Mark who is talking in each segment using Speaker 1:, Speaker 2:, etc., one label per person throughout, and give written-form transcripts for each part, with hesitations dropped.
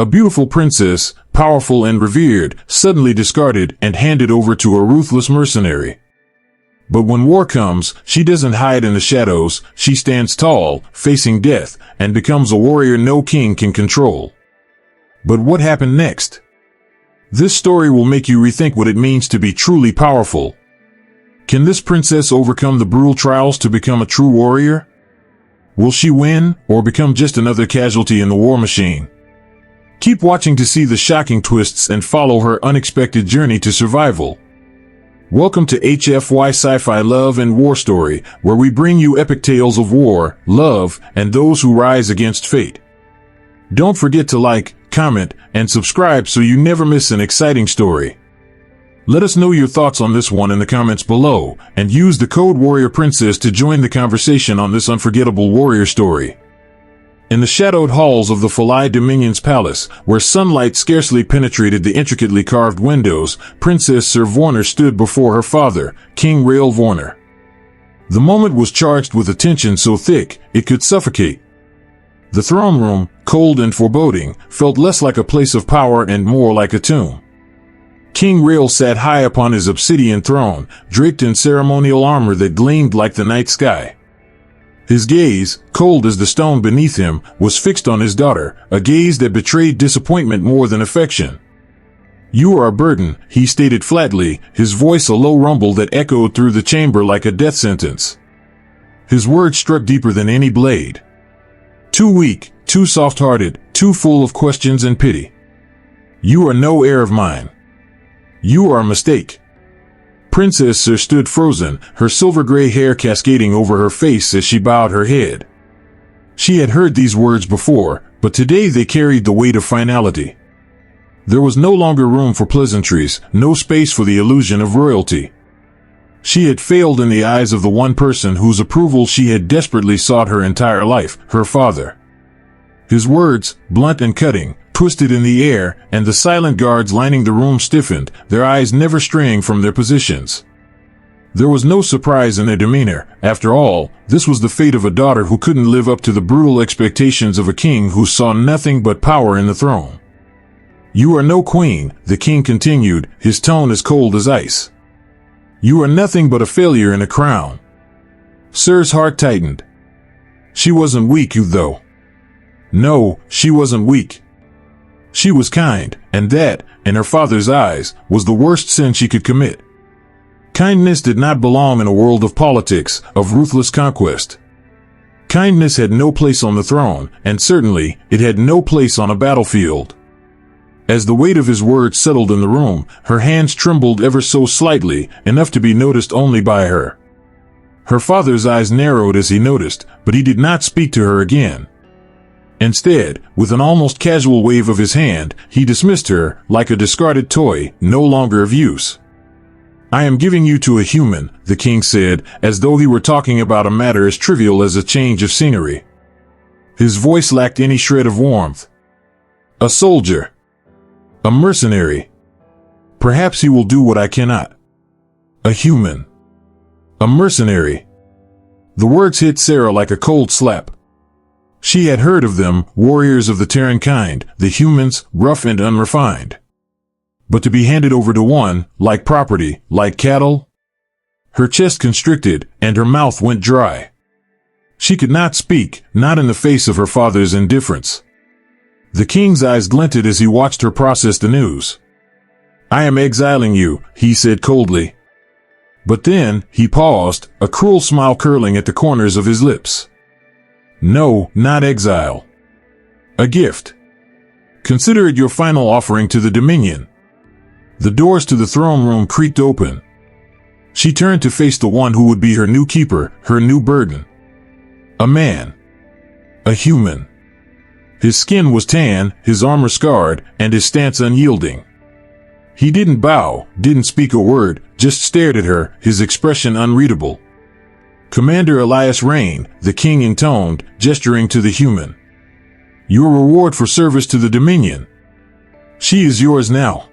Speaker 1: A beautiful princess, powerful and revered, suddenly discarded and handed over to a ruthless mercenary. But when war comes, she doesn't hide in the shadows, she stands tall, facing death, and becomes a warrior no king can control. But what happened next? This story will make you rethink what it means to be truly powerful. Can this princess overcome the brutal trials to become a true warrior? Will she win, or become just another casualty in the war machine? Keep watching to see the shocking twists and follow her unexpected journey to survival. Welcome to HFY Sci-Fi Love and War Story, where we bring you epic tales of war, love, and those who rise against fate. Don't forget to like, comment, and subscribe so you never miss an exciting story. Let us know your thoughts on this one in the comments below, and use the code Warrior Princess to join the conversation on this unforgettable warrior story. In the shadowed halls of the Fali Dominion's palace, where sunlight scarcely penetrated the intricately carved windows, Princess Sir Vorner stood before her father, King Rael Vorner. The moment was charged with a tension so thick, it could suffocate. The throne room, cold and foreboding, felt less like a place of power and more like a tomb. King Rael sat high upon his obsidian throne, draped in ceremonial armor that gleamed like the night sky. His gaze, cold as the stone beneath him, was fixed on his daughter, a gaze that betrayed disappointment more than affection. "You are a burden," he stated flatly, his voice a low rumble that echoed through the chamber like a death sentence. His words struck deeper than any blade. "Too weak, too soft-hearted, too full of questions and pity. You are no heir of mine. You are a mistake." Princess Sir stood frozen, her silver-gray hair cascading over her face as she bowed her head. She had heard these words before, but today they carried the weight of finality. There was no longer room for pleasantries, no space for the illusion of royalty. She had failed in the eyes of the one person whose approval she had desperately sought her entire life, her father. His words, blunt and cutting, twisted in the air, and the silent guards lining the room stiffened, their eyes never straying from their positions. There was no surprise in their demeanor. After all, this was the fate of a daughter who couldn't live up to the brutal expectations of a king who saw nothing but power in the throne. "You are no queen," the king continued, his tone as cold as ice. "You are nothing but a failure in a crown." Sir's heart tightened. She wasn't weak, though. No, she wasn't weak. She was kind, and that, in her father's eyes, was the worst sin she could commit. Kindness did not belong in a world of politics, of ruthless conquest. Kindness had no place on the throne, and certainly, it had no place on a battlefield. As the weight of his words settled in the room, her hands trembled ever so slightly, enough to be noticed only by her. Her father's eyes narrowed as he noticed, but he did not speak to her again. Instead, with an almost casual wave of his hand, he dismissed her, like a discarded toy, no longer of use. "I am giving you to a human," the king said, as though he were talking about a matter as trivial as a change of scenery. His voice lacked any shred of warmth. "A soldier. A mercenary. Perhaps he will do what I cannot. A human. A mercenary." The words hit Sarah like a cold slap. She had heard of them, warriors of the Terran kind, the humans, rough and unrefined. But to be handed over to one, like property, like cattle? Her chest constricted, and her mouth went dry. She could not speak, not in the face of her father's indifference. The king's eyes glinted as he watched her process the news. "I am exiling you," he said coldly. But then, he paused, a cruel smile curling at the corners of his lips. "No, not exile. A gift. Consider it your final offering to the Dominion." The doors to the throne room creaked open. She turned to face the one who would be her new keeper, her new burden. A man. A human. His skin was tan, his armor scarred, and his stance unyielding. He didn't bow, didn't speak a word, just stared at her, his expression unreadable. "Commander Elias Rain," the king intoned, gesturing to the human. "Your reward for service to the Dominion. She is yours now."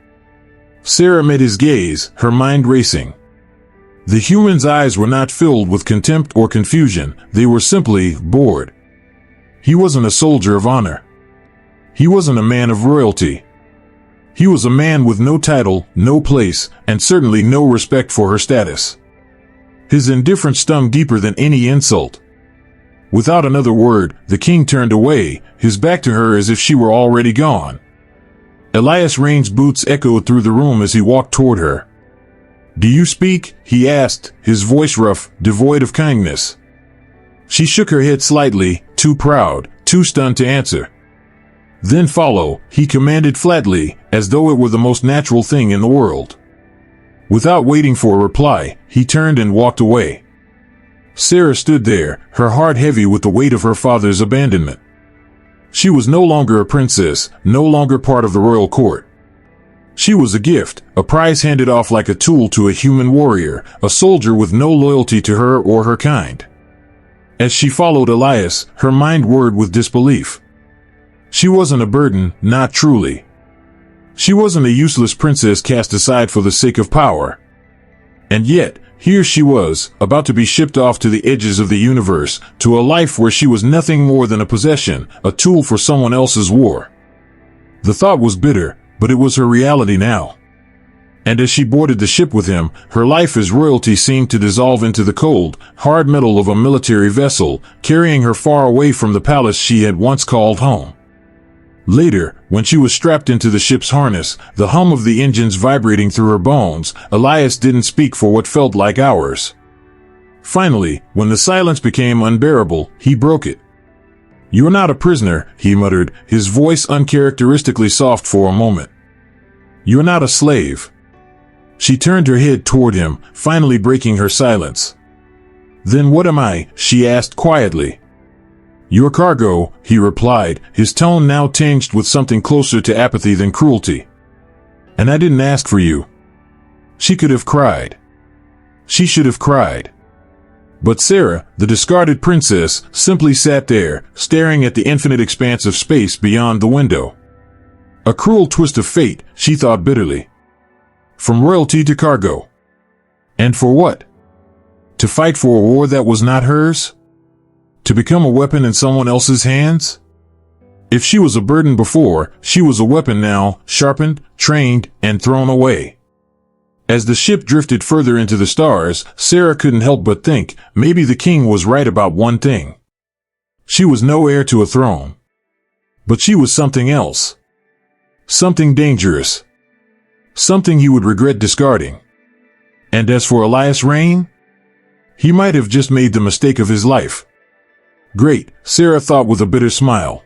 Speaker 1: Sarah met his gaze, her mind racing. The human's eyes were not filled with contempt or confusion, they were simply bored. He wasn't a soldier of honor. He wasn't a man of royalty. He was a man with no title, no place, and certainly no respect for her status. His indifference stung deeper than any insult. Without another word, the king turned away, his back to her as if she were already gone. Elias Rain's boots echoed through the room as he walked toward her. "Do you speak?" he asked, his voice rough, devoid of kindness. She shook her head slightly, too proud, too stunned to answer. "Then follow," he commanded flatly, as though it were the most natural thing in the world. Without waiting for a reply, he turned and walked away. Sarah stood there, her heart heavy with the weight of her father's abandonment. She was no longer a princess, no longer part of the royal court. She was a gift, a prize handed off like a tool to a human warrior, a soldier with no loyalty to her or her kind. As she followed Elias, her mind whirred with disbelief. She wasn't a burden, not truly. She wasn't a useless princess cast aside for the sake of power. And yet, here she was, about to be shipped off to the edges of the universe, to a life where she was nothing more than a possession, a tool for someone else's war. The thought was bitter, but it was her reality now. And as she boarded the ship with him, her life as royalty seemed to dissolve into the cold, hard metal of a military vessel, carrying her far away from the palace she had once called home. Later, when she was strapped into the ship's harness, the hum of the engines vibrating through her bones, Elias didn't speak for what felt like hours. Finally, when the silence became unbearable, he broke it. "You're not a prisoner," he muttered, his voice uncharacteristically soft for a moment. "You're not a slave." She turned her head toward him, finally breaking her silence. "Then what am I?" she asked quietly. "Your cargo," he replied, his tone now tinged with something closer to apathy than cruelty. "And I didn't ask for you." She could have cried. She should have cried. But Sarah, the discarded princess, simply sat there, staring at the infinite expanse of space beyond the window. A cruel twist of fate, she thought bitterly. From royalty to cargo. And for what? To fight for a war that was not hers? To become a weapon in someone else's hands? If she was a burden before, she was a weapon now, sharpened, trained, and thrown away. As the ship drifted further into the stars, Sarah couldn't help but think, maybe the king was right about one thing. She was no heir to a throne. But she was something else. Something dangerous. Something he would regret discarding. And as for Elias Rain? He might have just made the mistake of his life. Great, Sarah thought with a bitter smile.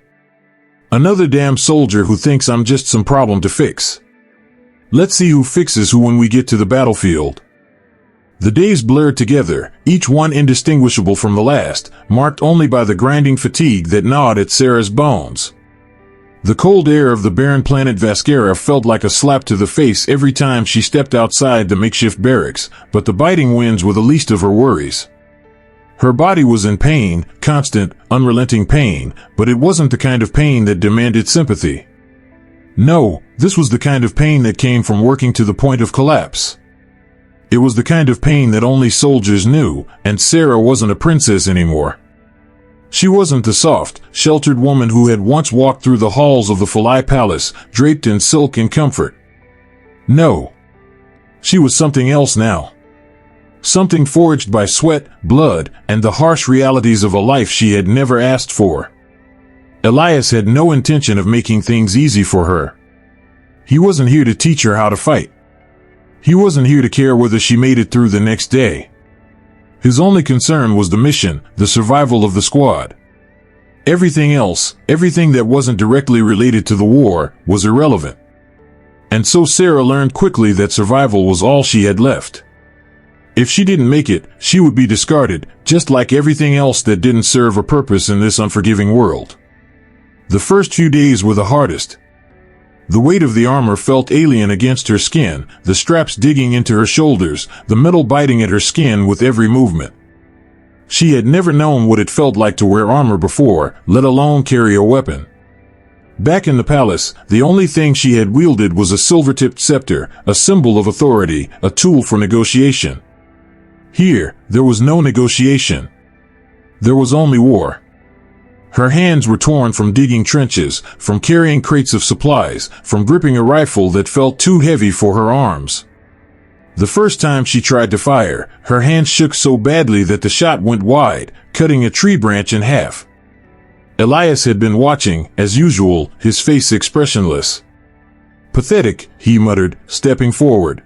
Speaker 1: Another damn soldier who thinks I'm just some problem to fix. Let's see who fixes who when we get to the battlefield. The days blurred together, each one indistinguishable from the last, marked only by the grinding fatigue that gnawed at Sarah's bones. The cold air of the barren planet Vascara felt like a slap to the face every time she stepped outside the makeshift barracks, but the biting winds were the least of her worries. Her body was in pain, constant, unrelenting pain, but it wasn't the kind of pain that demanded sympathy. No, this was the kind of pain that came from working to the point of collapse. It was the kind of pain that only soldiers knew, and Sarah wasn't a princess anymore. She wasn't the soft, sheltered woman who had once walked through the halls of the Falai Palace, draped in silk and comfort. No. She was something else now. Something forged by sweat, blood, and the harsh realities of a life she had never asked for. Elias had no intention of making things easy for her. He wasn't here to teach her how to fight. He wasn't here to care whether she made it through the next day. His only concern was the mission, the survival of the squad. Everything else, everything that wasn't directly related to the war, was irrelevant. And so Sarah learned quickly that survival was all she had left. If she didn't make it, she would be discarded, just like everything else that didn't serve a purpose in this unforgiving world. The first few days were the hardest. The weight of the armor felt alien against her skin, the straps digging into her shoulders, the metal biting at her skin with every movement. She had never known what it felt like to wear armor before, let alone carry a weapon. Back in the palace, the only thing she had wielded was a silver-tipped scepter, a symbol of authority, a tool for negotiation. Here, there was no negotiation. There was only war. Her hands were torn from digging trenches, from carrying crates of supplies, from gripping a rifle that felt too heavy for her arms. The first time she tried to fire, her hands shook so badly that the shot went wide, cutting a tree branch in half. Elias had been watching, as usual, his face expressionless. "Pathetic," he muttered, stepping forward.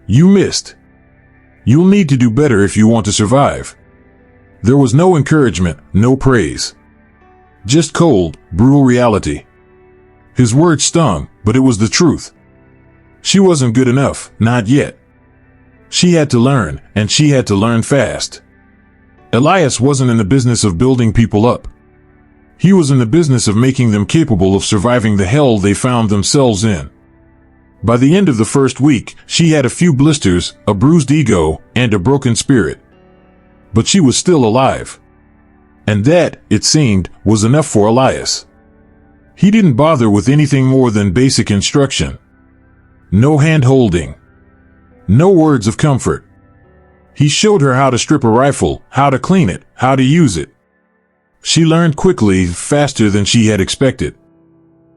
Speaker 1: "You missed. You'll need to do better if you want to survive." There was no encouragement, no praise. Just cold, brutal reality. His words stung, but it was the truth. She wasn't good enough, not yet. She had to learn, and she had to learn fast. Elias wasn't in the business of building people up. He was in the business of making them capable of surviving the hell they found themselves in. By the end of the first week, she had a few blisters, a bruised ego, and a broken spirit. But she was still alive. And that, it seemed, was enough for Elias. He didn't bother with anything more than basic instruction. No hand-holding. No words of comfort. He showed her how to strip a rifle, how to clean it, how to use it. She learned quickly, faster than she had expected.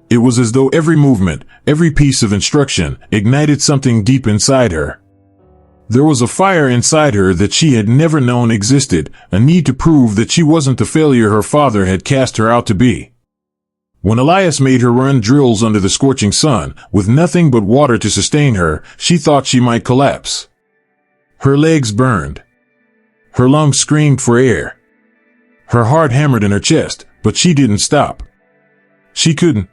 Speaker 1: It was as though every movement, every piece of instruction, ignited something deep inside her. There was a fire inside her that she had never known existed, a need to prove that she wasn't the failure her father had cast her out to be. When Elias made her run drills under the scorching sun, with nothing but water to sustain her, she thought she might collapse. Her legs burned. Her lungs screamed for air. Her heart hammered in her chest, but she didn't stop. She couldn't.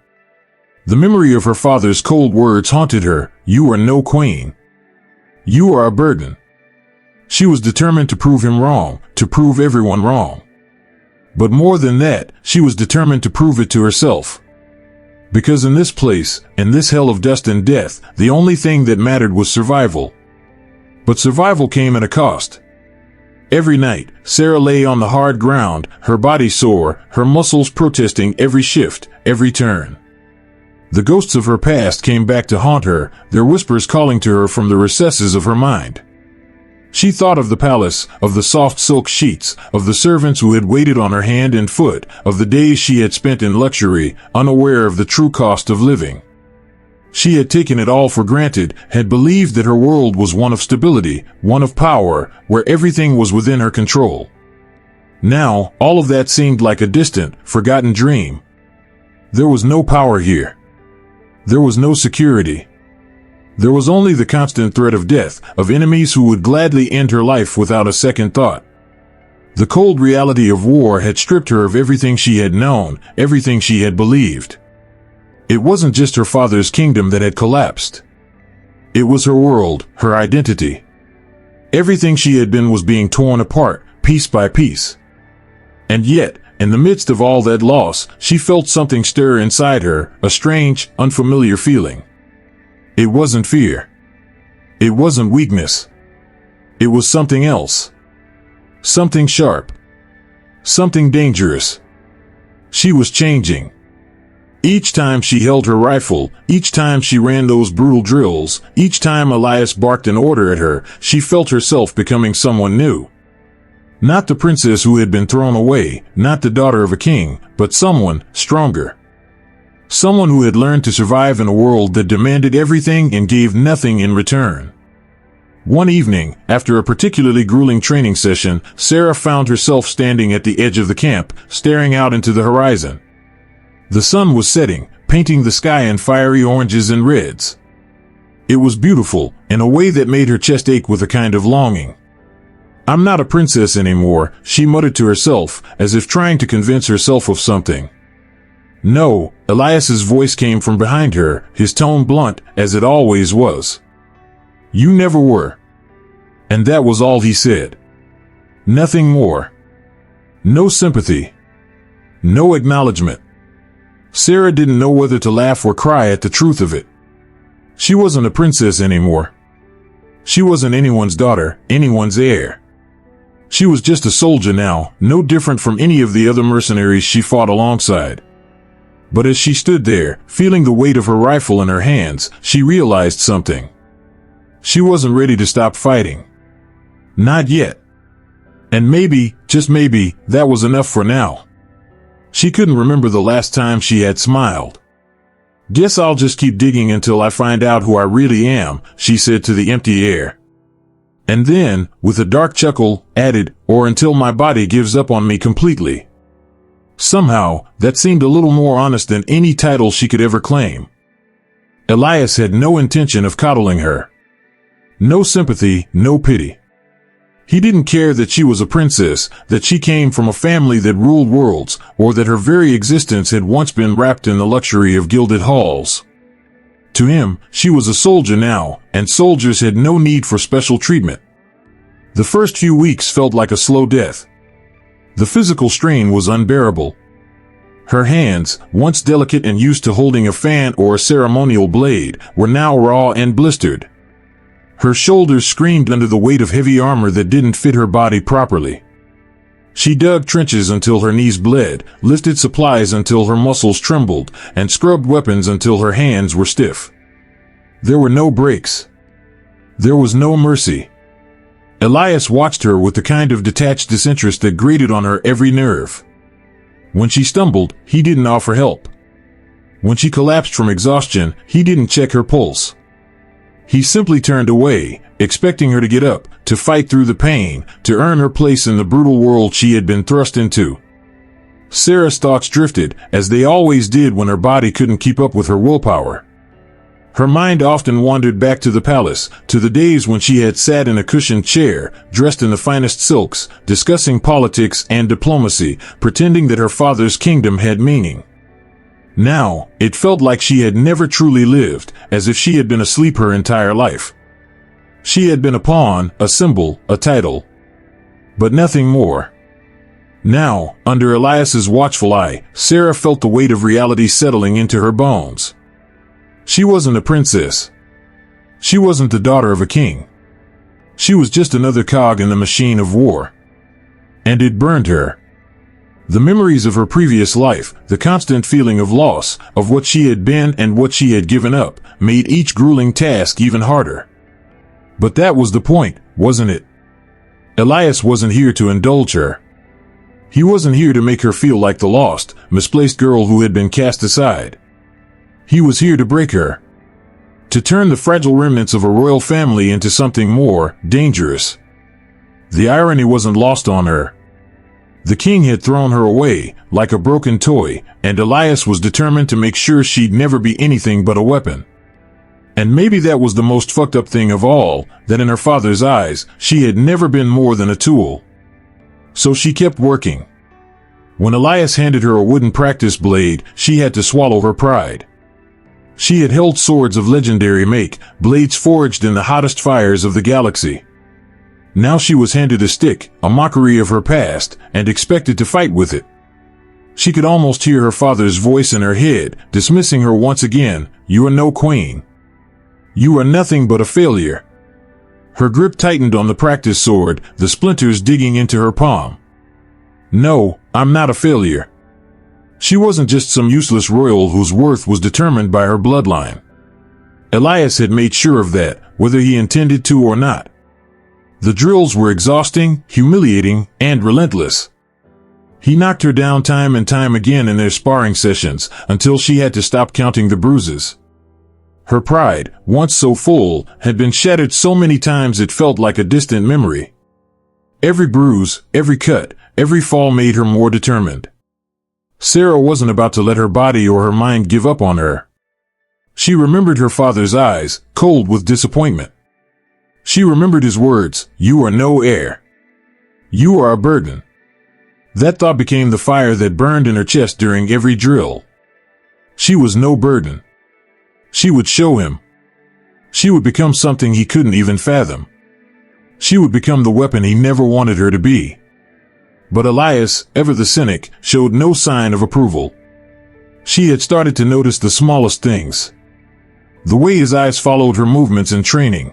Speaker 1: The memory of her father's cold words haunted her. "You are no queen. You are a burden." She was determined to prove him wrong, to prove everyone wrong. But more than that, she was determined to prove it to herself. Because in this place, in this hell of dust and death, the only thing that mattered was survival. But survival came at a cost. Every night, Sarah lay on the hard ground, her body sore, her muscles protesting every shift, every turn. The ghosts of her past came back to haunt her, their whispers calling to her from the recesses of her mind. She thought of the palace, of the soft silk sheets, of the servants who had waited on her hand and foot, of the days she had spent in luxury, unaware of the true cost of living. She had taken it all for granted, had believed that her world was one of stability, one of power, where everything was within her control. Now, all of that seemed like a distant, forgotten dream. There was no power here. There was no security. There was only the constant threat of death, of enemies who would gladly end her life without a second thought. The cold reality of war had stripped her of everything she had known, everything she had believed. It wasn't just her father's kingdom that had collapsed. It was her world, her identity. Everything she had been was being torn apart, piece by piece. And yet, in the midst of all that loss, she felt something stir inside her, a strange, unfamiliar feeling. It wasn't fear. It wasn't weakness. It was something else. Something sharp. Something dangerous. She was changing. Each time she held her rifle, each time she ran those brutal drills, each time Elias barked an order at her, she felt herself becoming someone new. Not the princess who had been thrown away, not the daughter of a king, but someone stronger. Someone who had learned to survive in a world that demanded everything and gave nothing in return. One evening, after a particularly grueling training session, Sarah found herself standing at the edge of the camp, staring out into the horizon. The sun was setting, painting the sky in fiery oranges and reds. It was beautiful, in a way that made her chest ache with a kind of longing. "I'm not a princess anymore," she muttered to herself, as if trying to convince herself of something. "No," Elias's voice came from behind her, his tone blunt, as it always was. "You never were." And that was all he said. Nothing more. No sympathy. No acknowledgement. Sarah didn't know whether to laugh or cry at the truth of it. She wasn't a princess anymore. She wasn't anyone's daughter, anyone's heir. She was just a soldier now, no different from any of the other mercenaries she fought alongside. But as she stood there, feeling the weight of her rifle in her hands, she realized something. She wasn't ready to stop fighting. Not yet. And maybe, just maybe, that was enough for now. She couldn't remember the last time she had smiled. "Guess I'll just keep digging until I find out who I really am," she said to the empty air. And then, with a dark chuckle, added, "or until my body gives up on me completely." Somehow, that seemed a little more honest than any title she could ever claim. Elias had no intention of coddling her. No sympathy, no pity. He didn't care that she was a princess, that she came from a family that ruled worlds, or that her very existence had once been wrapped in the luxury of gilded halls. To him, she was a soldier now, and soldiers had no need for special treatment. The first few weeks felt like a slow death. The physical strain was unbearable. Her hands, once delicate and used to holding a fan or a ceremonial blade, were now raw and blistered. Her shoulders screamed under the weight of heavy armor that didn't fit her body properly. She dug trenches until her knees bled, lifted supplies until her muscles trembled, and scrubbed weapons until her hands were stiff. There were no breaks. There was no mercy. Elias watched her with the kind of detached disinterest that grated on her every nerve. When she stumbled, he didn't offer help. When she collapsed from exhaustion, he didn't check her pulse. He simply turned away, expecting her to get up, to fight through the pain, to earn her place in the brutal world she had been thrust into. Sarah's thoughts drifted, as they always did when her body couldn't keep up with her willpower. Her mind often wandered back to the palace, to the days when she had sat in a cushioned chair, dressed in the finest silks, discussing politics and diplomacy, pretending that her father's kingdom had meaning. Now, it felt like she had never truly lived, as if she had been asleep her entire life. She had been a pawn, a symbol, a title. But nothing more. Now, under Elias's watchful eye, Sarah felt the weight of reality settling into her bones. She wasn't a princess. She wasn't the daughter of a king. She was just another cog in the machine of war. And it burned her. The memories of her previous life, the constant feeling of loss, of what she had been and what she had given up, made each grueling task even harder. But that was the point, wasn't it? Elias wasn't here to indulge her. He wasn't here to make her feel like the lost, misplaced girl who had been cast aside. He was here to break her. To turn the fragile remnants of a royal family into something more dangerous. The irony wasn't lost on her. The king had thrown her away, like a broken toy, and Elias was determined to make sure she'd never be anything but a weapon. And maybe that was the most fucked up thing of all, that in her father's eyes, she had never been more than a tool. So she kept working. When Elias handed her a wooden practice blade, she had to swallow her pride. She had held swords of legendary make, blades forged in the hottest fires of the galaxy. Now she was handed a stick, a mockery of her past, and expected to fight with it. She could almost hear her father's voice in her head, dismissing her once again. "You are no queen. You are nothing but a failure." Her grip tightened on the practice sword, the splinters digging into her palm. "No, I'm not a failure." She wasn't just some useless royal whose worth was determined by her bloodline. Elias had made sure of that, whether he intended to or not. The drills were exhausting, humiliating, and relentless. He knocked her down time and time again in their sparring sessions, until she had to stop counting the bruises. Her pride, once so full, had been shattered so many times it felt like a distant memory. Every bruise, every cut, every fall made her more determined. Sarah wasn't about to let her body or her mind give up on her. She remembered her father's eyes, cold with disappointment. She remembered his words, "You are no heir. You are a burden." That thought became the fire that burned in her chest during every drill. She was no burden. She would show him. She would become something he couldn't even fathom. She would become the weapon he never wanted her to be. But Elias, ever the cynic, showed no sign of approval. She had started to notice the smallest things. The way his eyes followed her movements in training.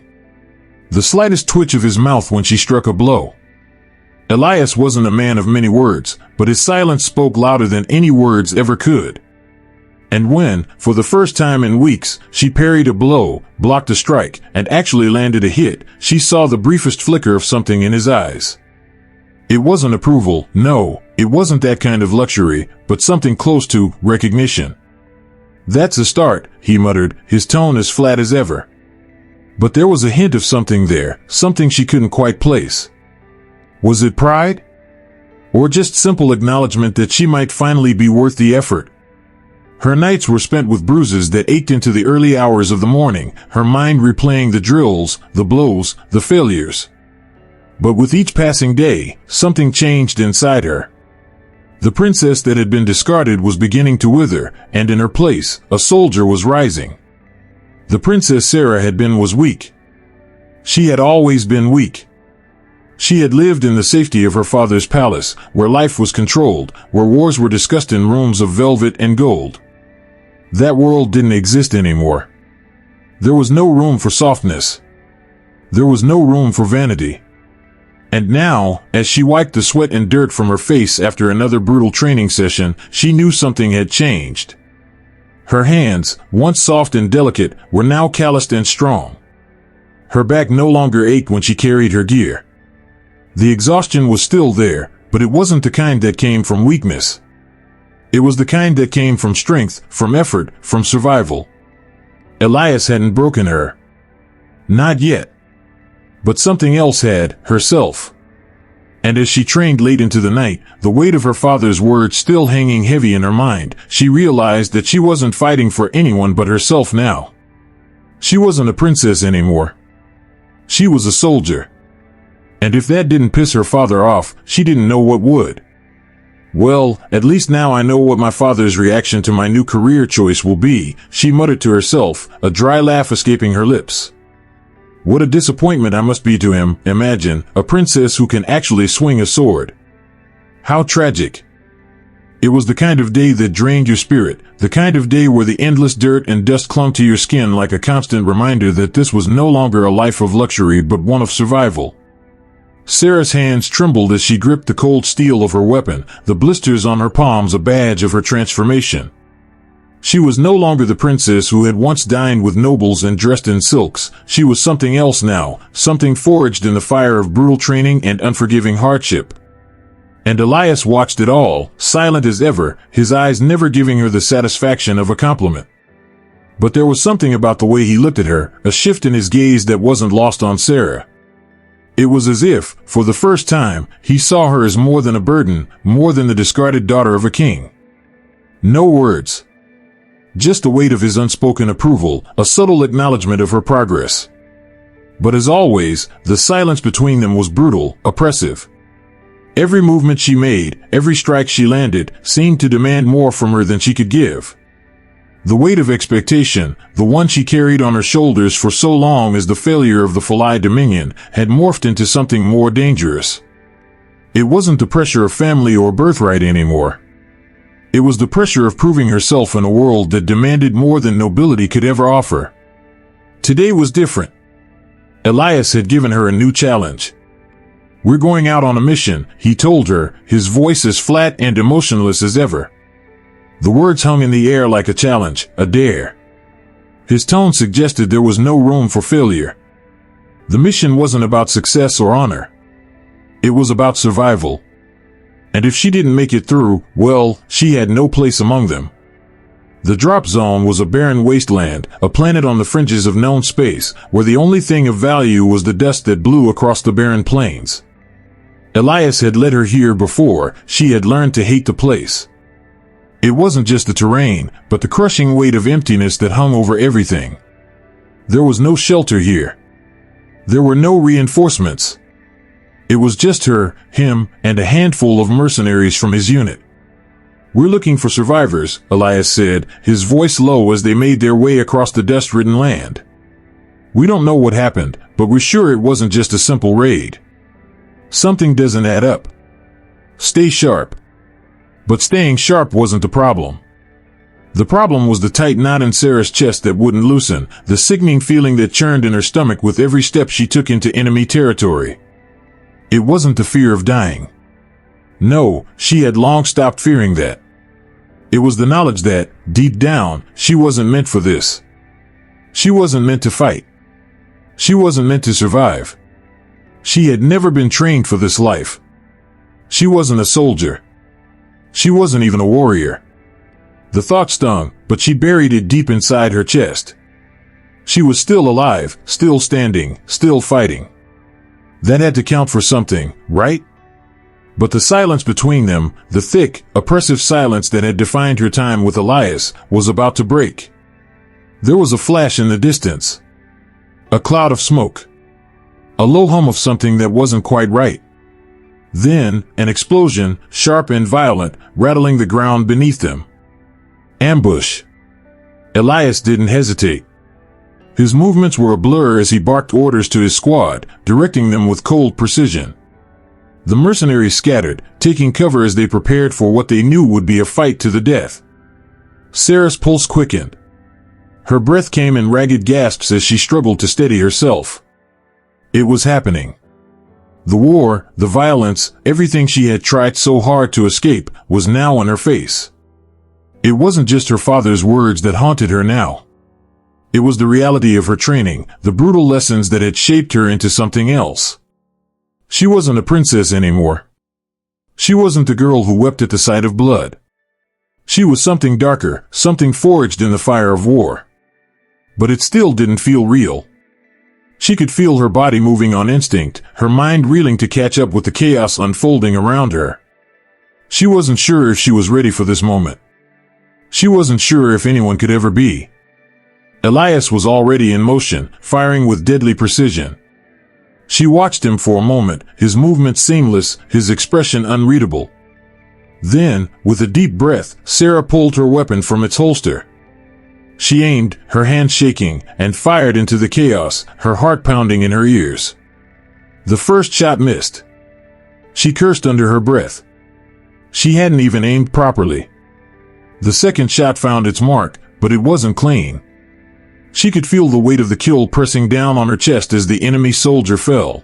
Speaker 1: The slightest twitch of his mouth when she struck a blow. Elias wasn't a man of many words, but his silence spoke louder than any words ever could. And when, for the first time in weeks, she parried a blow, blocked a strike, and actually landed a hit, she saw the briefest flicker of something in his eyes. It wasn't approval, no, It wasn't that kind of luxury, but something close to recognition. "That's a start," he muttered, his tone as flat as ever. But there was a hint of something there, something she couldn't quite place. Was it pride? Or just simple acknowledgement that she might finally be worth the effort? Her nights were spent with bruises that ached into the early hours of the morning, her mind replaying the drills, the blows, the failures. But with each passing day, something changed inside her. The princess that had been discarded was beginning to wither, and in her place, a soldier was rising. The Princess Sarah was weak. She had always been weak. She had lived in the safety of her father's palace, where life was controlled, where wars were discussed in rooms of velvet and gold. That world didn't exist anymore. There was no room for softness. There was no room for vanity. And now, as she wiped the sweat and dirt from her face after another brutal training session, she knew something had changed. Her hands, once soft and delicate, were now calloused and strong. Her back no longer ached when she carried her gear. The exhaustion was still there, but it wasn't the kind that came from weakness. It was the kind that came from strength, from effort, from survival. Elias hadn't broken her. Not yet. But something else had, herself. And as she trained late into the night, the weight of her father's words still hanging heavy in her mind, she realized that she wasn't fighting for anyone but herself now. She wasn't a princess anymore. She was a soldier. And if that didn't piss her father off, she didn't know what would. "Well, at least now I know what my father's reaction to my new career choice will be," she muttered to herself, a dry laugh escaping her lips. What a disappointment I must be to him. Imagine, a princess who can actually swing a sword. How tragic. It was the kind of day that drained your spirit, the kind of day where the endless dirt and dust clung to your skin like a constant reminder that this was no longer a life of luxury but one of survival. Sarah's hands trembled as she gripped the cold steel of her weapon, the blisters on her palms a badge of her transformation. She was no longer the princess who had once dined with nobles and dressed in silks. She was something else now, something forged in the fire of brutal training and unforgiving hardship. And Elias watched it all, silent as ever, his eyes never giving her the satisfaction of a compliment. But there was something about the way he looked at her, a shift in his gaze that wasn't lost on Sarah. It was as if, for the first time, he saw her as more than a burden, more than the discarded daughter of a king. No words. Just the weight of his unspoken approval, a subtle acknowledgement of her progress. But as always, the silence between them was brutal, oppressive. Every movement she made, every strike she landed, seemed to demand more from her than she could give. The weight of expectation, the one she carried on her shoulders for so long as the failure of the Falai Dominion, had morphed into something more dangerous. It wasn't the pressure of family or birthright anymore. It was the pressure of proving herself in a world that demanded more than nobility could ever offer. Today was different. Elias had given her a new challenge. "We're going out on a mission," he told her, his voice as flat and emotionless as ever. The words hung in the air like a challenge, a dare. His tone suggested there was no room for failure. The mission wasn't about success or honor. It was about survival. And if she didn't make it through, well, she had no place among them. The drop zone was a barren wasteland, a planet on the fringes of known space, where the only thing of value was the dust that blew across the barren plains. Elias had led her here before. She had learned to hate the place. It wasn't just the terrain, but the crushing weight of emptiness that hung over everything. There was no shelter here. There were no reinforcements. It was just her, him, and a handful of mercenaries from his unit. "We're looking for survivors," Elias said, his voice low as they made their way across the dust-ridden land. "We don't know what happened, but we're sure it wasn't just a simple raid. Something doesn't add up. Stay sharp." But staying sharp wasn't the problem. The problem was the tight knot in Sarah's chest that wouldn't loosen, the sickening feeling that churned in her stomach with every step she took into enemy territory. It wasn't the fear of dying. No, she had long stopped fearing that. It was the knowledge that, deep down, she wasn't meant for this. She wasn't meant to fight. She wasn't meant to survive. She had never been trained for this life. She wasn't a soldier. She wasn't even a warrior. The thought stung, but she buried it deep inside her chest. She was still alive, still standing, still fighting. That had to count for something, right? But the silence between them, the thick, oppressive silence that had defined her time with Elias, was about to break. There was a flash in the distance. A cloud of smoke. A low hum of something that wasn't quite right. Then, an explosion, sharp and violent, rattling the ground beneath them. Ambush. Elias didn't hesitate. His movements were a blur as he barked orders to his squad, directing them with cold precision. The mercenaries scattered, taking cover as they prepared for what they knew would be a fight to the death. Sarah's pulse quickened. Her breath came in ragged gasps as she struggled to steady herself. It was happening. The war, the violence, everything she had tried so hard to escape, was now on her face. It wasn't just her father's words that haunted her now. It was the reality of her training, the brutal lessons that had shaped her into something else. She wasn't a princess anymore. She wasn't the girl who wept at the sight of blood. She was something darker, something forged in the fire of war. But it still didn't feel real. She could feel her body moving on instinct, her mind reeling to catch up with the chaos unfolding around her. She wasn't sure if she was ready for this moment. She wasn't sure if anyone could ever be. Elias was already in motion, firing with deadly precision. She watched him for a moment, his movements seamless, his expression unreadable. Then, with a deep breath, Sarah pulled her weapon from its holster. She aimed, her hand shaking, and fired into the chaos, her heart pounding in her ears. The first shot missed. She cursed under her breath. She hadn't even aimed properly. The second shot found its mark, but it wasn't clean. She could feel the weight of the kill pressing down on her chest as the enemy soldier fell.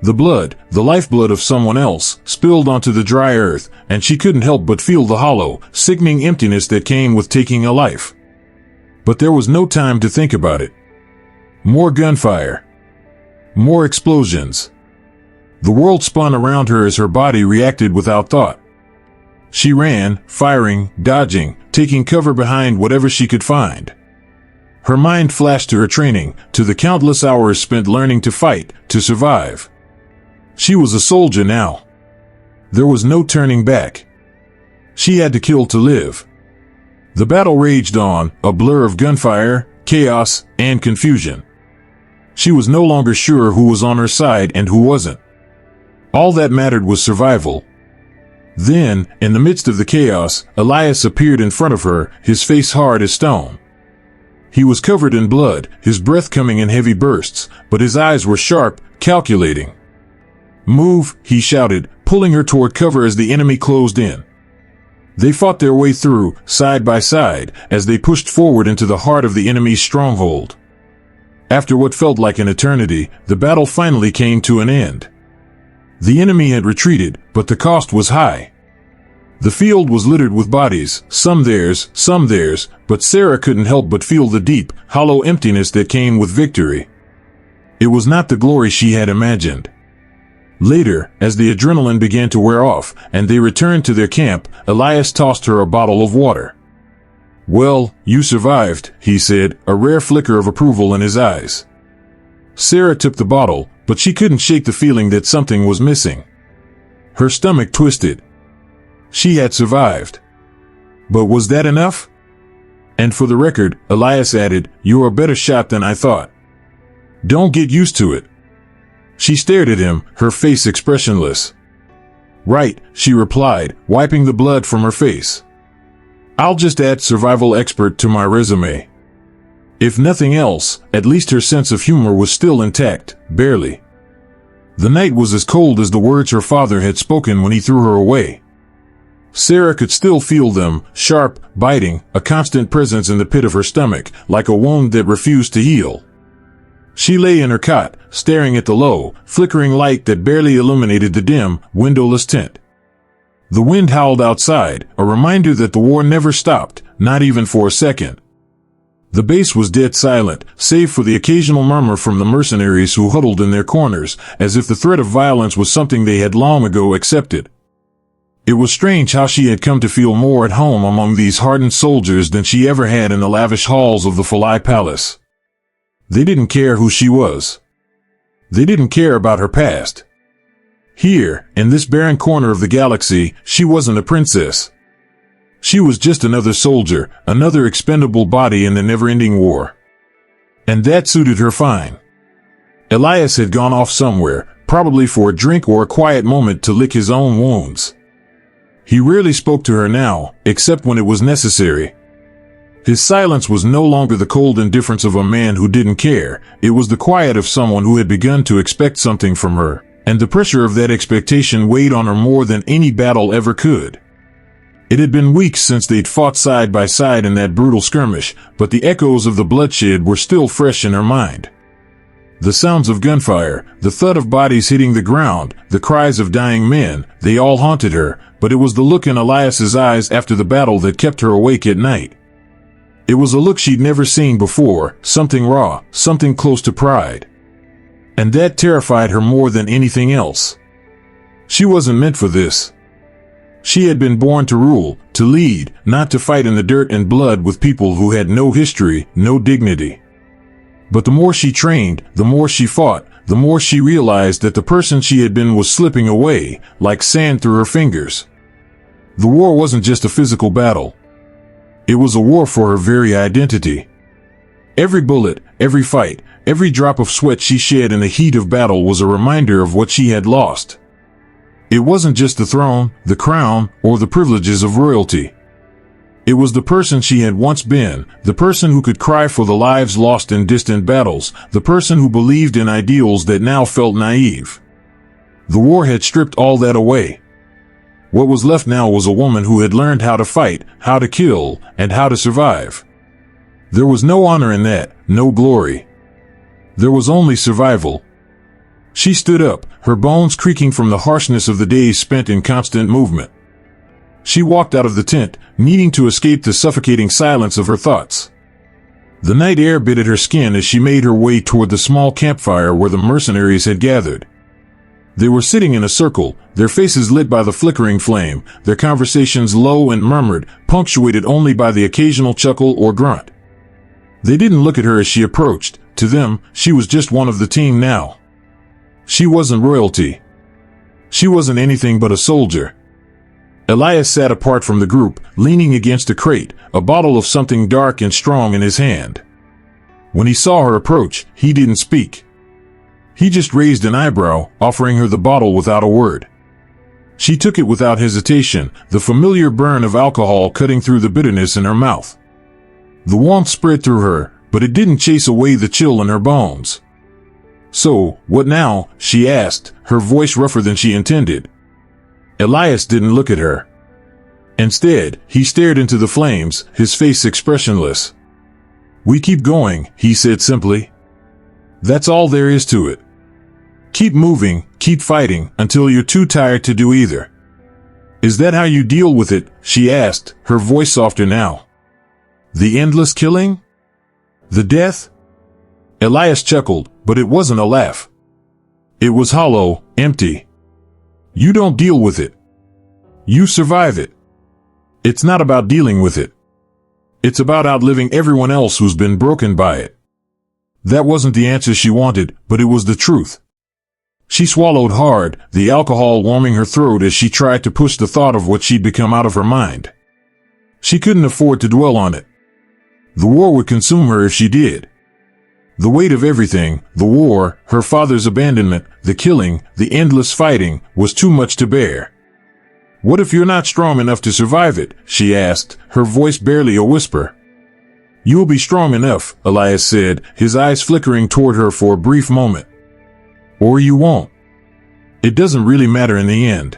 Speaker 1: The blood, the lifeblood of someone else, spilled onto the dry earth, and she couldn't help but feel the hollow, sickening emptiness that came with taking a life. But there was no time to think about it. More gunfire. More explosions. The world spun around her as her body reacted without thought. She ran, firing, dodging, taking cover behind whatever she could find. Her mind flashed to her training, to the countless hours spent learning to fight, to survive. She was a soldier now. There was no turning back. She had to kill to live. The battle raged on, a blur of gunfire, chaos, and confusion. She was no longer sure who was on her side and who wasn't. All that mattered was survival. Then, in the midst of the chaos, Elias appeared in front of her, his face hard as stone. He was covered in blood, his breath coming in heavy bursts, but his eyes were sharp, calculating. "Move," he shouted, pulling her toward cover as the enemy closed in. They fought their way through, side by side, as they pushed forward into the heart of the enemy's stronghold. After what felt like an eternity, the battle finally came to an end. The enemy had retreated, but the cost was high. The field was littered with bodies, some theirs, but Sarah couldn't help but feel the deep, hollow emptiness that came with victory. It was not the glory she had imagined. Later, as the adrenaline began to wear off, and they returned to their camp, Elias tossed her a bottle of water. "Well, you survived," he said, a rare flicker of approval in his eyes. Sarah took the bottle, but she couldn't shake the feeling that something was missing. Her stomach twisted. She had survived. But was that enough? "And for the record," Elias added, "you're a better shot than I thought. Don't get used to it." She stared at him, her face expressionless. "Right," she replied, wiping the blood from her face. "I'll just add survival expert to my resume." If nothing else, at least her sense of humor was still intact, barely. The night was as cold as the words her father had spoken when he threw her away. Sarah could still feel them, sharp, biting, a constant presence in the pit of her stomach, like a wound that refused to heal. She lay in her cot, staring at the low, flickering light that barely illuminated the dim, windowless tent. The wind howled outside, a reminder that the war never stopped, not even for a second. The base was dead silent, save for the occasional murmur from the mercenaries who huddled in their corners, as if the threat of violence was something they had long ago accepted. It was strange how she had come to feel more at home among these hardened soldiers than she ever had in the lavish halls of the Falai Palace. They didn't care who she was. They didn't care about her past. Here, in this barren corner of the galaxy, she wasn't a princess. She was just another soldier, another expendable body in the never-ending war. And that suited her fine. Elias had gone off somewhere, probably for a drink or a quiet moment to lick his own wounds. He rarely spoke to her now, except when it was necessary. His silence was no longer the cold indifference of a man who didn't care. It was the quiet of someone who had begun to expect something from her, and the pressure of that expectation weighed on her more than any battle ever could. It had been weeks since they'd fought side by side in that brutal skirmish, but the echoes of the bloodshed were still fresh in her mind. The sounds of gunfire, the thud of bodies hitting the ground, the cries of dying men, they all haunted her, but it was the look in Elias's eyes after the battle that kept her awake at night. It was a look she'd never seen before, something raw, something close to pride. And that terrified her more than anything else. She wasn't meant for this. She had been born to rule, to lead, not to fight in the dirt and blood with people who had no history, no dignity. But the more she trained, the more she fought, the more she realized that the person she had been was slipping away, like sand through her fingers. The war wasn't just a physical battle. It was a war for her very identity. Every bullet, every fight, every drop of sweat she shed in the heat of battle was a reminder of what she had lost. It wasn't just the throne, the crown, or the privileges of royalty. It was the person she had once been, the person who could cry for the lives lost in distant battles, the person who believed in ideals that now felt naive. The war had stripped all that away. What was left now was a woman who had learned how to fight, how to kill, and how to survive. There was no honor in that, no glory. There was only survival. She stood up, her bones creaking from the harshness of the days spent in constant movement. She walked out of the tent, needing to escape the suffocating silence of her thoughts. The night air bit at her skin as she made her way toward the small campfire where the mercenaries had gathered. They were sitting in a circle, their faces lit by the flickering flame, their conversations low and murmured, punctuated only by the occasional chuckle or grunt. They didn't look at her as she approached. To them, she was just one of the team now. She wasn't royalty. She wasn't anything but a soldier. Elias sat apart from the group, leaning against a crate, a bottle of something dark and strong in his hand. When he saw her approach, he didn't speak. He just raised an eyebrow, offering her the bottle without a word. She took it without hesitation, the familiar burn of alcohol cutting through the bitterness in her mouth. The warmth spread through her, but it didn't chase away the chill in her bones. "So, what now?" she asked, her voice rougher than she intended. Elias didn't look at her. Instead, he stared into the flames, his face expressionless. "We keep going," he said simply. "That's all there is to it. Keep moving, keep fighting, until you're too tired to do either." "Is that how you deal with it?" she asked, her voice softer now. "The endless killing? The death?" Elias chuckled, but it wasn't a laugh. It was hollow, empty. "You don't deal with it. You survive it. It's not about dealing with it. It's about outliving everyone else who's been broken by it." That wasn't the answer she wanted, but it was the truth. She swallowed hard, the alcohol warming her throat as she tried to push the thought of what she'd become out of her mind. She couldn't afford to dwell on it. The war would consume her if she did. The weight of everything, the war, her father's abandonment, the killing, the endless fighting, was too much to bear. "What if you're not strong enough to survive it?" she asked, her voice barely a whisper. "You'll be strong enough," Elias said, his eyes flickering toward her for a brief moment. "Or you won't. It doesn't really matter in the end."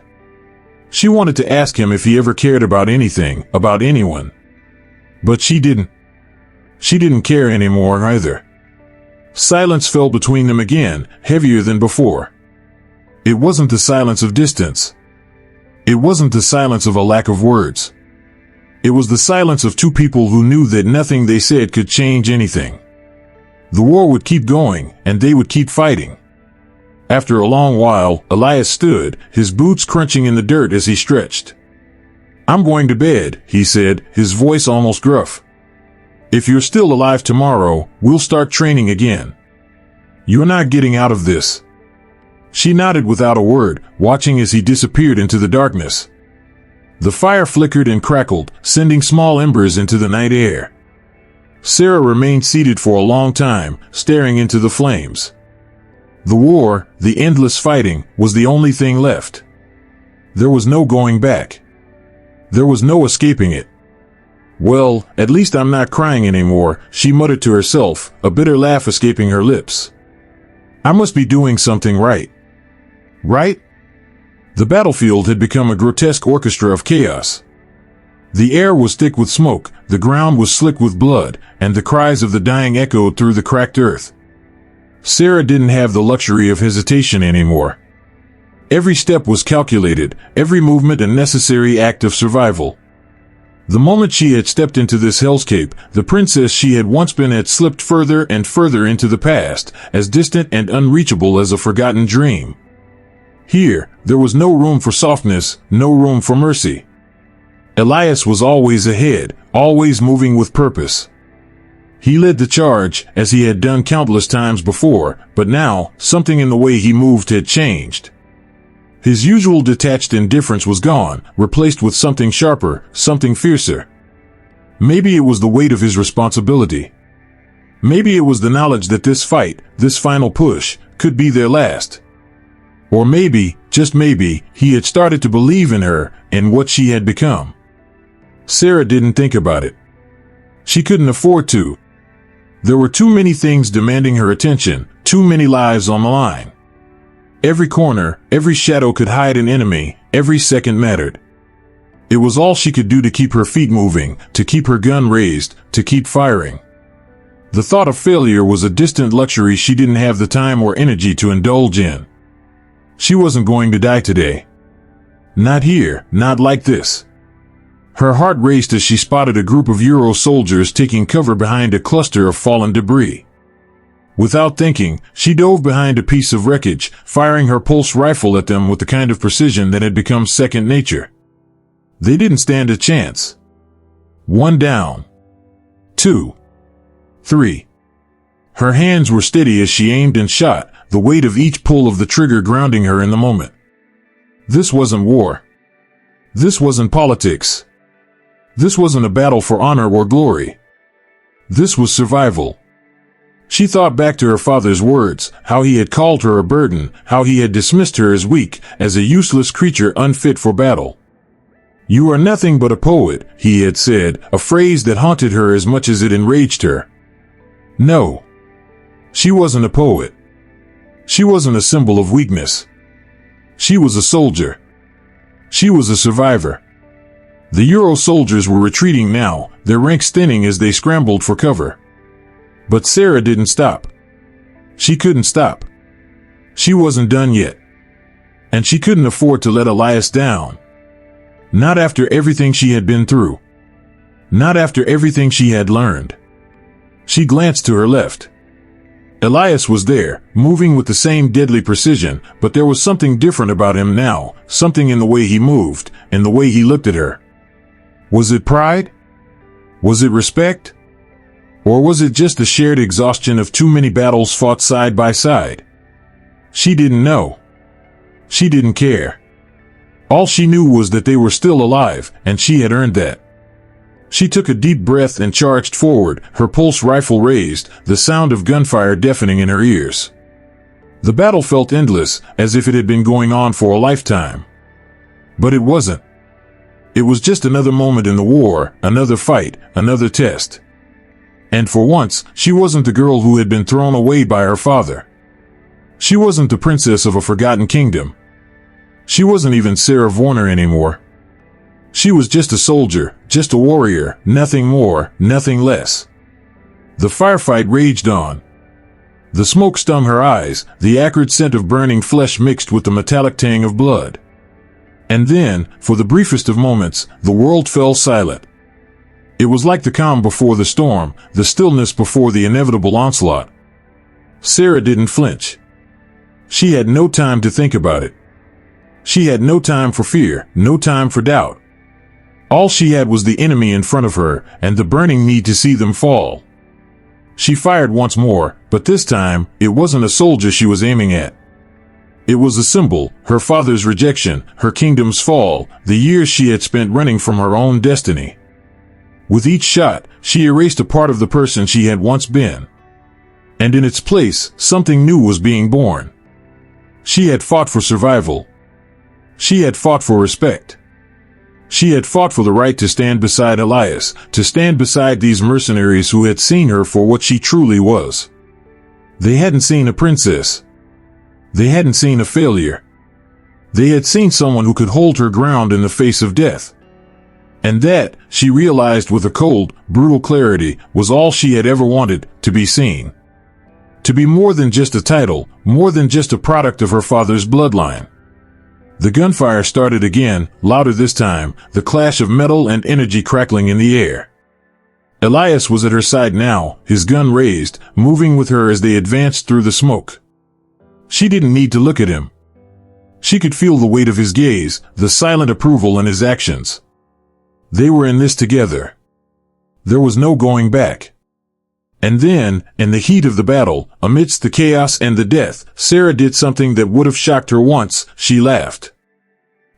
Speaker 1: She wanted to ask him if he ever cared about anything, about anyone. But she didn't. She didn't care anymore either. Silence fell between them again, heavier than before. It wasn't the silence of distance. It wasn't the silence of a lack of words. It was the silence of two people who knew that nothing they said could change anything. The war would keep going, and they would keep fighting. After a long while, Elias stood, his boots crunching in the dirt as he stretched. "I'm going to bed," he said, his voice almost gruff. "If you're still alive tomorrow, we'll start training again. You're not getting out of this." She nodded without a word, watching as he disappeared into the darkness. The fire flickered and crackled, sending small embers into the night air. Sarah remained seated for a long time, staring into the flames. The war, the endless fighting, was the only thing left. There was no going back. There was no escaping it. "Well, at least I'm not crying anymore," she muttered to herself, a bitter laugh escaping her lips. "I must be doing something right. Right?" The battlefield had become a grotesque orchestra of chaos. The air was thick with smoke, the ground was slick with blood, and the cries of the dying echoed through the cracked earth. Sarah didn't have the luxury of hesitation anymore. Every step was calculated, every movement a necessary act of survival. The moment she had stepped into this hellscape, the princess she had once been had slipped further and further into the past, as distant and unreachable as a forgotten dream. Here, there was no room for softness, no room for mercy. Elias was always ahead, always moving with purpose. He led the charge, as he had done countless times before, but now, something in the way he moved had changed. His usual detached indifference was gone, replaced with something sharper, something fiercer. Maybe it was the weight of his responsibility. Maybe it was the knowledge that this fight, this final push, could be their last. Or maybe, just maybe, he had started to believe in her, in what she had become. Sarah didn't think about it. She couldn't afford to. There were too many things demanding her attention, too many lives on the line. Every corner, every shadow could hide an enemy, every second mattered. It was all she could do to keep her feet moving, to keep her gun raised, to keep firing. The thought of failure was a distant luxury she didn't have the time or energy to indulge in. She wasn't going to die today. Not here, not like this. Her heart raced as she spotted a group of Euro soldiers taking cover behind a cluster of fallen debris. Without thinking, she dove behind a piece of wreckage, firing her pulse rifle at them with the kind of precision that had become second nature. They didn't stand a chance. 1 down. 2. 3. Her hands were steady as she aimed and shot, the weight of each pull of the trigger grounding her in the moment. This wasn't war. This wasn't politics. This wasn't a battle for honor or glory. This was survival. She thought back to her father's words, how he had called her a burden, how he had dismissed her as weak, as a useless creature unfit for battle. "You are nothing but a poet," he had said, a phrase that haunted her as much as it enraged her. No. She wasn't a poet. She wasn't a symbol of weakness. She was a soldier. She was a survivor. The Euro soldiers were retreating now, their ranks thinning as they scrambled for cover. But Sarah didn't stop. She couldn't stop. She wasn't done yet. And she couldn't afford to let Elias down. Not after everything she had been through. Not after everything she had learned. She glanced to her left. Elias was there, moving with the same deadly precision, but there was something different about him now, something in the way he moved, in the way he looked at her. Was it pride? Was it respect? Or was it just the shared exhaustion of too many battles fought side by side? She didn't know. She didn't care. All she knew was that they were still alive, and she had earned that. She took a deep breath and charged forward, her pulse rifle raised, the sound of gunfire deafening in her ears. The battle felt endless, as if it had been going on for a lifetime. But it wasn't. It was just another moment in the war, another fight, another test. And for once, she wasn't the girl who had been thrown away by her father. She wasn't the princess of a forgotten kingdom. She wasn't even Sarah Warner anymore. She was just a soldier, just a warrior, nothing more, nothing less. The firefight raged on. The smoke stung her eyes, the acrid scent of burning flesh mixed with the metallic tang of blood. And then, for the briefest of moments, the world fell silent. It was like the calm before the storm, the stillness before the inevitable onslaught. Sarah didn't flinch. She had no time to think about it. She had no time for fear, no time for doubt. All she had was the enemy in front of her and the burning need to see them fall. She fired once more, but this time, it wasn't a soldier she was aiming at. It was a symbol, her father's rejection, her kingdom's fall, the years she had spent running from her own destiny. With each shot, she erased a part of the person she had once been. And in its place, something new was being born. She had fought for survival. She had fought for respect. She had fought for the right to stand beside Elias, to stand beside these mercenaries who had seen her for what she truly was. They hadn't seen a princess. They hadn't seen a failure. They had seen someone who could hold her ground in the face of death. And that, she realized with a cold, brutal clarity, was all she had ever wanted, to be seen. To be more than just a title, more than just a product of her father's bloodline. The gunfire started again, louder this time, the clash of metal and energy crackling in the air. Elias was at her side now, his gun raised, moving with her as they advanced through the smoke. She didn't need to look at him. She could feel the weight of his gaze, the silent approval in his actions. They were in this together. There was no going back. And then, in the heat of the battle, amidst the chaos and the death, Sarah did something that would have shocked her once. She laughed.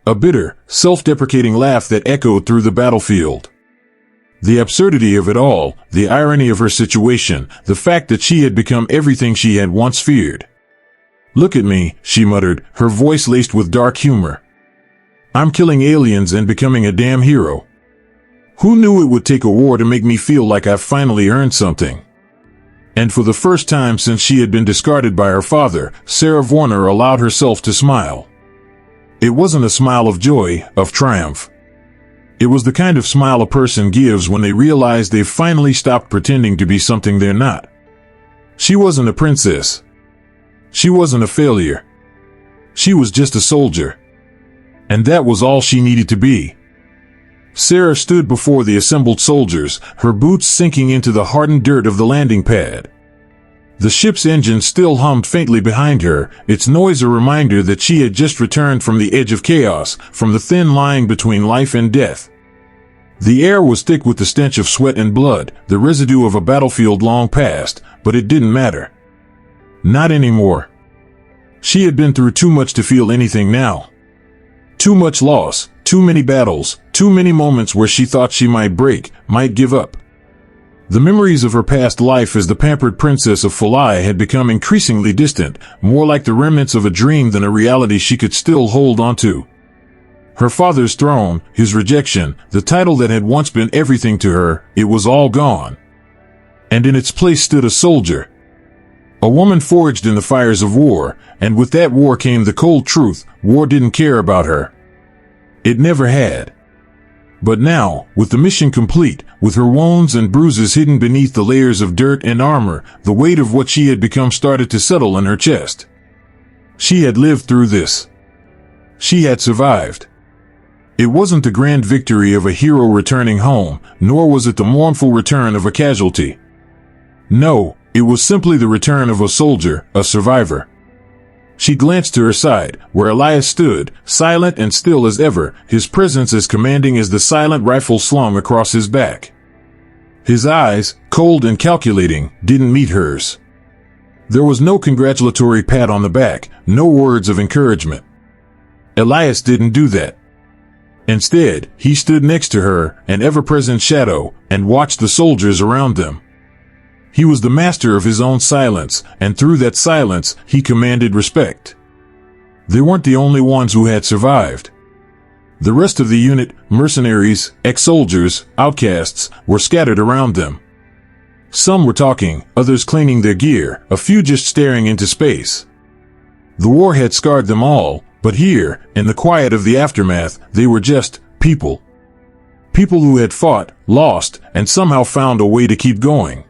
Speaker 1: A bitter, self-deprecating laugh that echoed through the battlefield. The absurdity of it all, the irony of her situation, the fact that she had become everything she had once feared. "Look at me," she muttered, her voice laced with dark humor. "I'm killing aliens and becoming a damn hero. Who knew it would take a war to make me feel like I've finally earned something?" And for the first time since she had been discarded by her father, Sarah Warner allowed herself to smile. It wasn't a smile of joy, of triumph. It was the kind of smile a person gives when they realize they've finally stopped pretending to be something they're not. She wasn't a princess. She wasn't a failure. She was just a soldier. And that was all she needed to be. Sarah stood before the assembled soldiers, her boots sinking into the hardened dirt of the landing pad. The ship's engine still hummed faintly behind her, its noise a reminder that she had just returned from the edge of chaos, from the thin line between life and death. The air was thick with the stench of sweat and blood, the residue of a battlefield long past, but it didn't matter. Not anymore. She had been through too much to feel anything now. Too much loss, too many battles, too many moments where she thought she might break, might give up. The memories of her past life as the pampered princess of Fulai had become increasingly distant, more like the remnants of a dream than a reality she could still hold onto. Her father's throne, his rejection, the title that had once been everything to her, it was all gone. And in its place stood a soldier. A woman forged in the fires of war, and with that war came the cold truth, war didn't care about her. It never had. But now, with the mission complete, with her wounds and bruises hidden beneath the layers of dirt and armor, the weight of what she had become started to settle in her chest. She had lived through this. She had survived. It wasn't the grand victory of a hero returning home, nor was it the mournful return of a casualty. No, it was simply the return of a soldier, a survivor. She glanced to her side, where Elias stood, silent and still as ever, his presence as commanding as the silent rifle slung across his back. His eyes, cold and calculating, didn't meet hers. There was no congratulatory pat on the back, no words of encouragement. Elias didn't do that. Instead, he stood next to her, an ever-present shadow, and watched the soldiers around them. He was the master of his own silence, and through that silence, he commanded respect. They weren't the only ones who had survived. The rest of the unit, mercenaries, ex-soldiers, outcasts, were scattered around them. Some were talking, others cleaning their gear, a few just staring into space. The war had scarred them all, but here, in the quiet of the aftermath, they were just people. People who had fought, lost, and somehow found a way to keep going.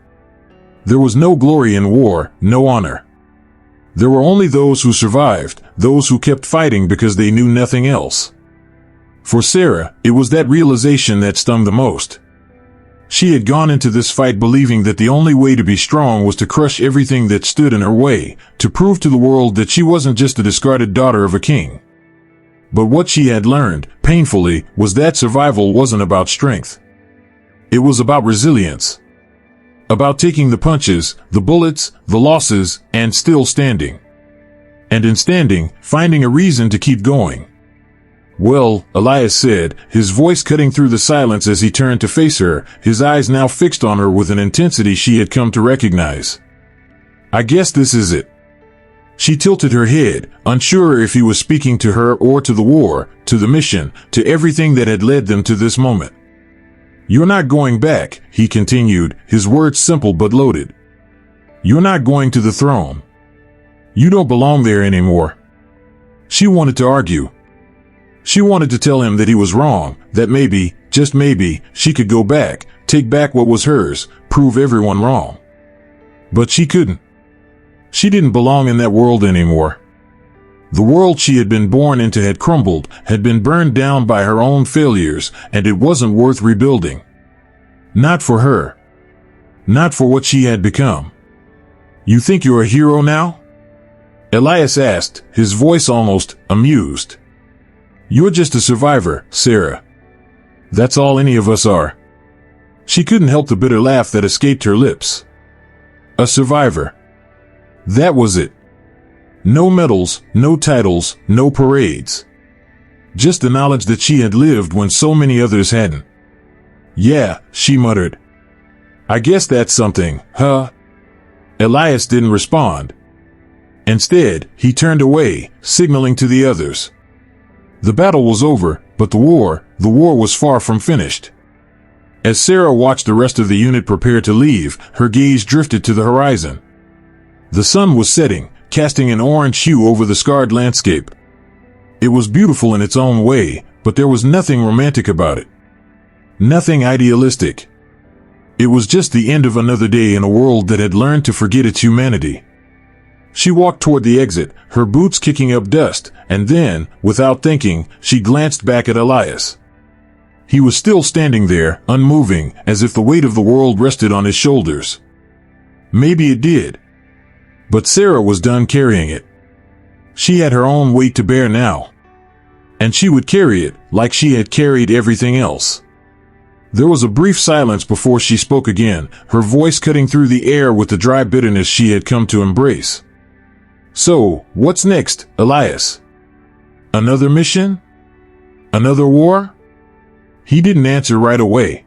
Speaker 1: There was no glory in war, no honor. There were only those who survived, those who kept fighting because they knew nothing else. For Sarah, it was that realization that stung the most. She had gone into this fight believing that the only way to be strong was to crush everything that stood in her way, to prove to the world that she wasn't just a discarded daughter of a king. But what she had learned, painfully, was that survival wasn't about strength. It was about resilience. About taking the punches, the bullets, the losses, and still standing. And in standing, finding a reason to keep going. "Well," Elias said, his voice cutting through the silence as he turned to face her, his eyes now fixed on her with an intensity she had come to recognize. "I guess this is it." She tilted her head, unsure if he was speaking to her or to the war, to the mission, to everything that had led them to this moment. "You're not going back," he continued, his words simple but loaded. "You're not going to the throne. You don't belong there anymore." She wanted to argue. She wanted to tell him that he was wrong, that maybe, just maybe, she could go back, take back what was hers, prove everyone wrong. But she couldn't. She didn't belong in that world anymore. The world she had been born into had crumbled, had been burned down by her own failures, and it wasn't worth rebuilding. Not for her. Not for what she had become. "You think you're a hero now?" Elias asked, his voice almost amused. "You're just a survivor, Sarah. That's all any of us are." She couldn't help the bitter laugh that escaped her lips. A survivor. That was it. No medals, no titles, no parades. Just the knowledge that she had lived when so many others hadn't. "Yeah," she muttered. "I guess that's something, huh?" Elias didn't respond. Instead, he turned away, signaling to the others. The battle was over, but the war was far from finished. As Sarah watched the rest of the unit prepare to leave, her gaze drifted to the horizon. The sun was setting, casting an orange hue over the scarred landscape. It was beautiful in its own way, but there was nothing romantic about it. Nothing idealistic. It was just the end of another day in a world that had learned to forget its humanity. She walked toward the exit, her boots kicking up dust, and then, without thinking, she glanced back at Elias. He was still standing there, unmoving, as if the weight of the world rested on his shoulders. Maybe it did. But Sarah was done carrying it. She had her own weight to bear now. And she would carry it, like she had carried everything else. There was a brief silence before she spoke again, her voice cutting through the air with the dry bitterness she had come to embrace. "So, what's next, Elias? Another mission? Another war?" He didn't answer right away.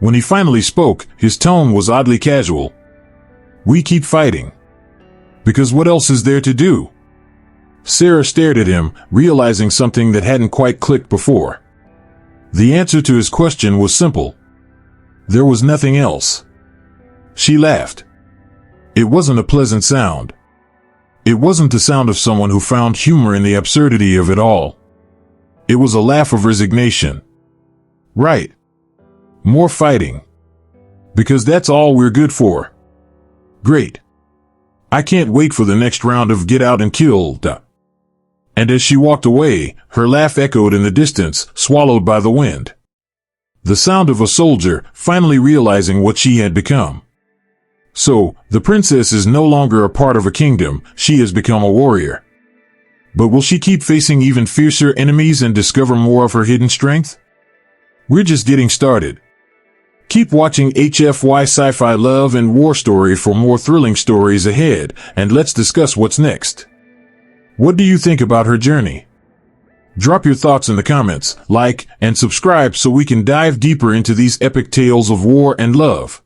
Speaker 1: When he finally spoke, his tone was oddly casual. "We keep fighting. Because what else is there to do?" Sarah stared at him, realizing something that hadn't quite clicked before. The answer to his question was simple. There was nothing else. She laughed. It wasn't a pleasant sound. It wasn't the sound of someone who found humor in the absurdity of it all. It was a laugh of resignation. "Right. More fighting. Because that's all we're good for. Great. I can't wait for the next round of get out and kill." And as she walked away, her laugh echoed in the distance, swallowed by the wind. The sound of a soldier, finally realizing what she had become. So, the princess is no longer a part of a kingdom, she has become a warrior. But will she keep facing even fiercer enemies and discover more of her hidden strength? We're just getting started. Keep watching HFY Sci-Fi Love and War Story for more thrilling stories ahead, and let's discuss what's next. What do you think about her journey? Drop your thoughts in the comments, like, and subscribe so we can dive deeper into these epic tales of war and love.